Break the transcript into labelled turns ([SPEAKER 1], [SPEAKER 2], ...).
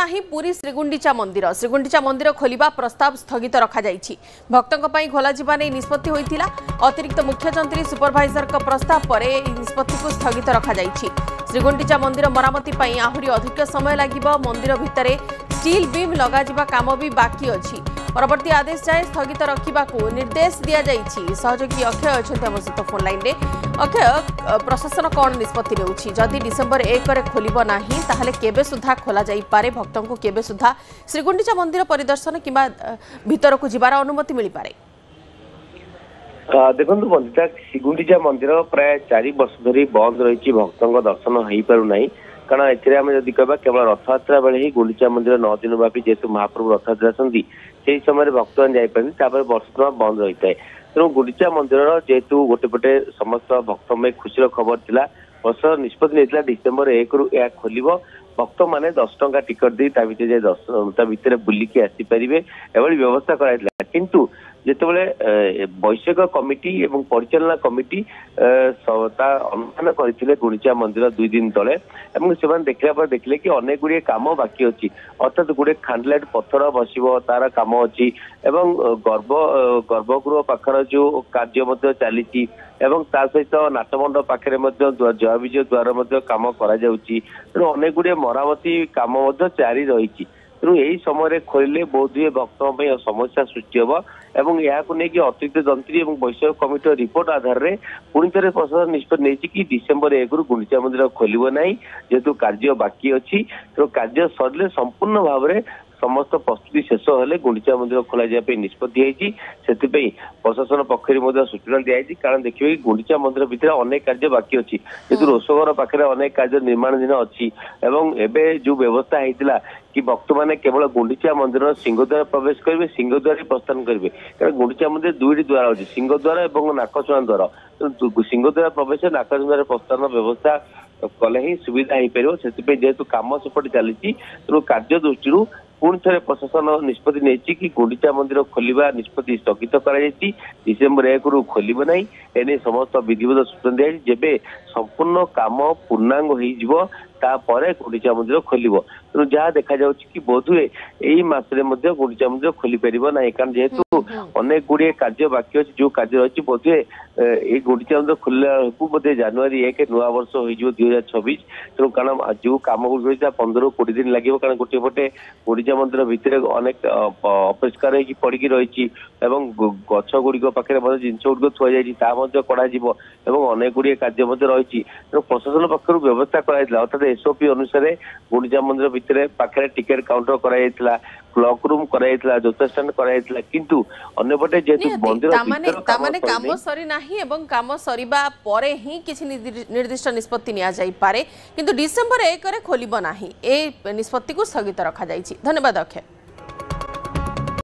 [SPEAKER 1] नाही पुरी श्रीगुंडीचा मंदिर खोलिबा प्रस्ताव स्थगित रखा जाइछि। भक्तों पई खोला जिबा नै निष्पत्ति होइतिला। अतिरिक्त मुख्य जंत्री सुपरवाइजर का प्रस्ताव पर निष्पत्ति को स्थगित रखा जाइछि। श्रीगुंडीचा मंदिर मरामती पई आहुरी अधिक समय लागिबो। मंदिर भितरे स्टील बीम लगा जिबा काम भी बाकी अछि। परवर्ती आदेश जाए स्थगित रखा निर्देश दि जाइछि। सहयोगी अक्षय अच्छा आम सहित फोन लाइन रे। अक्षय, प्रशासन कौन निष्पत्ति नेउछि? जदि डिसेम्बर 1 रे खोलिबो नाही ताहले केबे सुधा खोला जाई पारे? भक्तों को केबे सुधा श्रीगुंडीचा मंदिर परिदर्शन किंबा भीतर को जिबार अनुमति मिली पारे?
[SPEAKER 2] देखो बंदिता श्रीगुंडीचा मंदिर प्राय 4 वर्ष धरी बंद रही। भक्तों दर्शन हो पार ना कारण एमि कह केवल रथयात्रा बेले ही गुंडीचा मंदिर 9 दिन व्यापी जेहेतु महाप्रभु रथयात्रा आसती से समय भक्त मैंने वर्ष तमाम बंद रही है। तेणु गुंडीचा मंदिर जेहेतु गोटे पटे समस्त भक्त में खुशी खबर थिला। वर्ष निष्पत्ति नहीं डिसेम्बर 1 रु यह खोल भक्त मैंने 10 टंका टिकट दी भितर बुलिकी आसीपारे एभली व्यवस्था कराइला। किंतु जितेबाला वैषयिक कमिटी एवं परिचालना कमिटी अनुमान करते गुंडीचा मंदिर 2 दिन तले से देखला देखले कि अनेक गुड़े काम बाकी अच्छी अर्थात गुड़े खांडलाइट पत्थर बसव तार काम अच्छी गर्भगृह पाखर जो कार्य चली सहित नाटमंडप पाखे जय विजय द्वार कम कर तेणु अनेक गुड़े मरामती काम जारी रही। तेणु यही समय खोलिले बहुत हुए भक्तों समस्या सृष्टि हम एवं यहाँ नहीं अतिरिक्त जंत्री और वैषयिक कमिटी रिपोर्ट आधार में पुणी थे प्रशासन निष्पत्ति नहीं कि डिसेम्बर 1 रु गुंडीचा मंदिर खोलिबो नहीं जेहेतु कार्य बाकी अच्छी। तेणु कार्य सरिले संपूर्ण भाव में समस्त प्रस्तुति शेष हेले गुंडीचा मंदिर खोल जाए निष्पत्ति होती। प्रशासन पक्ष सूचना दी कारण देखिए कि गुंडीचा मंदिर भितर अनेक कार्य बाकी अच्छी जेहेतु रोषघर पाखे अनेक कार्य निर्माणाधीन अच्छी एवं जो व्यवस्था होता कि भक्त मैंने केवल गुंडीचा मंदिर सिंहद्वार प्रवेश करेंगे सिंहद्वार प्रस्थान करेंगे कारण गुंडीचा मंदिर 2टी द्वार अच्छी सिंहद्वार और नाकचुआ द्वार। सिंहद्वार प्रवेश नाकचुआ प्रस्थान व्यवस्था कले ही सुविधा हो पार से जेहेतु कम सेपटे चली तेणु कार्य दृष्टि पुणी थे प्रशासन निष्पत्ति नहीं कि गुंडीचा मंदिर खोलिबा निष्पत्ति स्थगित कर डिसेम्बर 1 रु खोलिबो नहीं एने समस्त विधिवत सूचना दी जेबे संपूर्ण काम पूर्णांग हो गुंडीचा मंदिर खोल। तेणु जहाँ देखा कि बोधुए यही मसरे गुंडीचा मंदिर खोली पार ना कारण जेहेतु अनेक गुड़े कार्य बाकी अच्छी जो कार्य रही बोधुए ये गुंडीचा मंदिर खोलने को बोधे जनवरी 1 नुआ वर्ष हो 2026। तेणु कारण जो कम गुड़ 15-20 दिन लगे कारण गोटे पटे गुंडीचा मंदिर भितर अनेक अपरिष्कार हो पड़ी रही गछ गुड़िक पाखे जिनस गुड़िक थुआ जाए कड़ा अनेक गुड़े कार्य रही। तेणु प्रशासन पक्ष व्यवस्था कराइला अर्थात एसओपी अनुसार गुंडीचा मंदिर भितर पाखे टिकेट काउंटर कराइला क्लॉक रूम कराइला जोता स्टैंड कराइला किंतु अन्यपटे जेहेतु मंदिर
[SPEAKER 1] काम सरी नाही एवं काम सरीबा परे ही किछि निर्दिष्ट निष्पत्ति निया जाई पारे किंतु डिसेम्बर 1 रे खोलिबो नाही ए निष्पत्ति को स्थगित रखा जाइछि। धन्यवाद अक्षय।